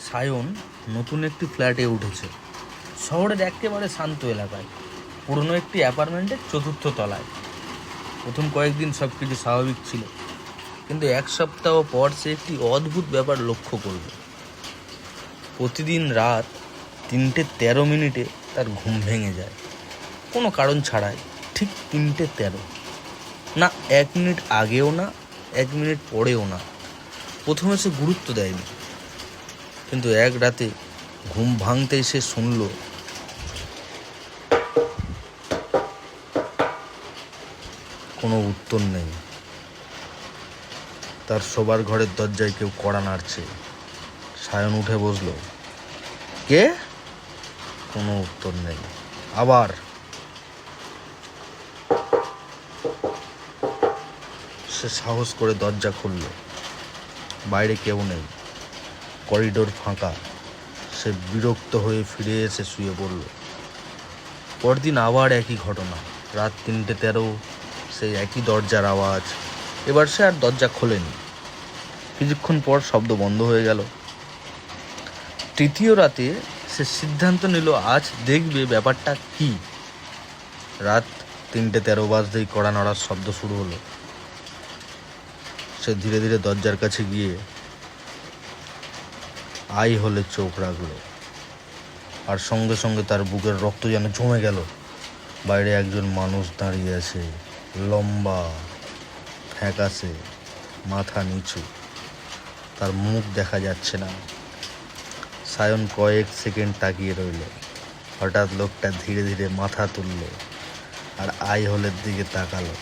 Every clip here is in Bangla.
সায়ন নতুন একটি ফ্ল্যাটে উঠেছে, শহরের একেবারে শান্ত এলাকায়, পুরনো একটি অ্যাপার্টমেন্টের চতুর্থ তলায়। প্রথম কয়েকদিন সব কিছু স্বাভাবিক ছিল, কিন্তু এক সপ্তাহ পর সে একটি অদ্ভুত ব্যাপার লক্ষ্য করল। প্রতিদিন রাত 3:13 তার ঘুম ভেঙে যায়, কোনো কারণ ছাড়াই। ঠিক 3:13, না 1 মিনিট আগেও না, 1 মিনিট পরেও না। প্রথমে সে গুরুত্ব দেয়নি, কিন্তু এক রাতে ঘুম ভাঙতেই সে শুনল কোনো উত্তর নেই। তার শোবার ঘরের দরজায় কেউ কড়া নাড়ছে। সায়ন উঠে বসল। কে? কোনো উত্তর নেই। আবার সে সাহস করে দরজা খুলল। বাইরে কেউ নেই, করিডোর ফাঁকা। সে বিরক্ত হয়ে ফিরে এসে শুয়ে পড়ল। পরদিন আবার একই ঘটনা। রাত 3:13, সেই একই দরজার আওয়াজ। এবার সে আর দরজা খোলেনি। কিছুক্ষণ পর শব্দ বন্ধ হয়ে গেল। তৃতীয় রাতে সে সিদ্ধান্ত নিল আজ দেখবে ব্যাপারটা কি। রাত 3:13 বাজতেই কড়া নড়ার শব্দ শুরু হলো। সে ধীরে ধীরে দরজার কাছে গিয়ে আই হলে চোখ রাখলো, আর সঙ্গে সঙ্গে তার বুকের রক্ত যেন জমে গেল। বাইরে একজন মানুষ দাঁড়িয়ে আছে, লম্বা, ফ্যাকাশে, মাথা নিচু। তার মুখ দেখা যাচ্ছে না। সায়ন কয়েক সেকেন্ড তাকিয়ে রইল। হঠাৎ লোকটা ধীরে ধীরে মাথা তুলল আর আই হোলের দিকে তাকালো।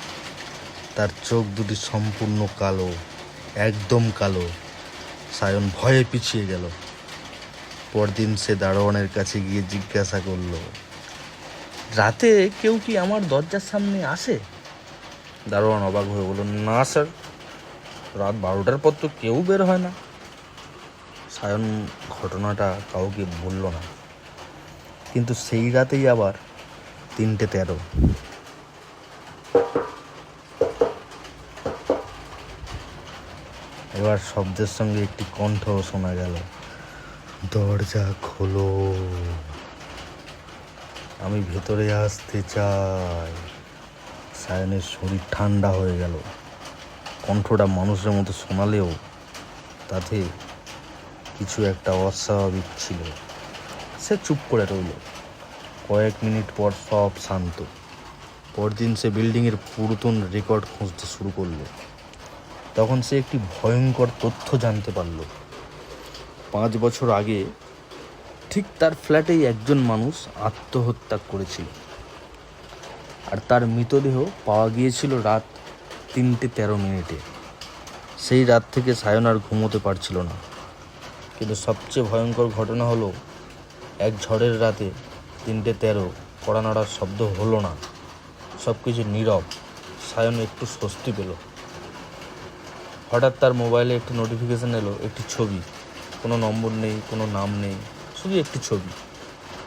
তার চোখ দুটি সম্পূর্ণ কালো, একদম কালো। সায়ন ভয়ে পিছিয়ে গেল। পরদিন সে দারোয়ানের কাছে গিয়ে জিজ্ঞাসা করল, রাতে কেউ কি আমার দরজার সামনে আসে? দারোয়ান অবাক হয়ে বলল, না স্যার, রাত 12টার পর তো কেউ বের হয় না। সায়ন ঘটনাটা কাউকে বলল না, কিন্তু সেই রাতেই আবার 3:13। এবার শব্দের সঙ্গে একটি কণ্ঠ শোনা গেল, দরজা খোলো, আমি ভেতরে আসতে চাই। সায়নের শরীর ঠান্ডা হয়ে গেল। কণ্ঠটা মানুষের মতো শোনালেও তাতে কিছু একটা অস্বাভাবিক ছিল। সে চুপ করে রইল। কয়েক মিনিট পর সব শান্ত। পরদিন সে বিল্ডিংয়ের পুরাতন রেকর্ড খুঁজতে শুরু করলো। তখন সে একটি ভয়ঙ্কর তথ্য জানতে পারল। 5 বছর আগে ঠিক তার ফ্ল্যাটেই একজন মানুষ আত্মহত্যা করেছিল, আর তার মৃতদেহ পাওয়া গিয়েছিল রাত 3:13। সেই রাত থেকে সায়ন আর ঘুমোতে পারছিল না। কিন্তু সবচেয়ে ভয়ঙ্কর ঘটনা হলো, এক ঝড়ের রাতে 3:13 কড়া নাড়ার শব্দ হলো না, সব কিছু নীরব। সায়ন একটু স্বস্তি পেল। হঠাৎ তার মোবাইলে একটি নোটিফিকেশন এলো, একটি ছবি। কোনো নম্বর নেই, কোনো নাম নেই, শুধু একটি ছবি।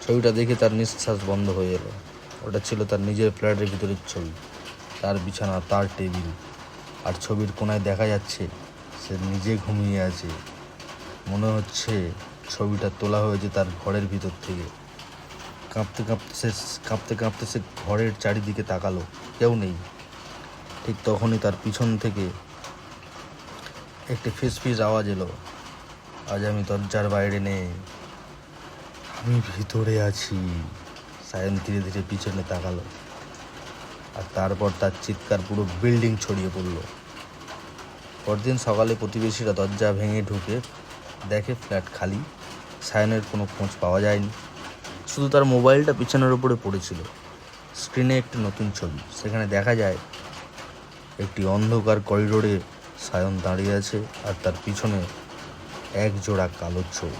ছবিটা দেখে তার নিঃশ্বাস বন্ধ হয়ে এলো। ওটা ছিল তার নিজের ফ্ল্যাটের ভিতরের ছবি। তার বিছানা, তার টেবিল, আর ছবির কোনায় দেখা যাচ্ছে সে নিজে ঘুমিয়ে আছে। মনে হচ্ছে ছবিটা তোলা হয়েছে তার ঘরের ভিতর থেকে। কাঁপতে কাঁপতে সে ঘরের চারিদিকে তাকালো, কেউ নেই। ঠিক তখনই তার পিছন থেকে একটি ফিসফিস আওয়াজ এলো, আজ আমি দরজার বাইরে নেই, আমি ভিতরে আছি। সায়ন ধীরে ধীরে পিছনে তাকালো, আর তারপর তার চিৎকার পুরো বিল্ডিং ছড়িয়ে পড়ল। পরদিন সকালে প্রতিবেশীরা দরজা ভেঙে ঢুকে দেখে ফ্ল্যাট খালি। সায়নের কোনো খোঁজ পাওয়া যায়নি, শুধু তার মোবাইলটা বিছানার উপরে পড়েছিল। স্ক্রিনে একটি নতুন ছবি। সেখানে দেখা যায় একটি অন্ধকার করিডোরে সায়ন দাঁড়িয়ে আছে, আর তার পিছনে এক জোড়া কালো চোখ।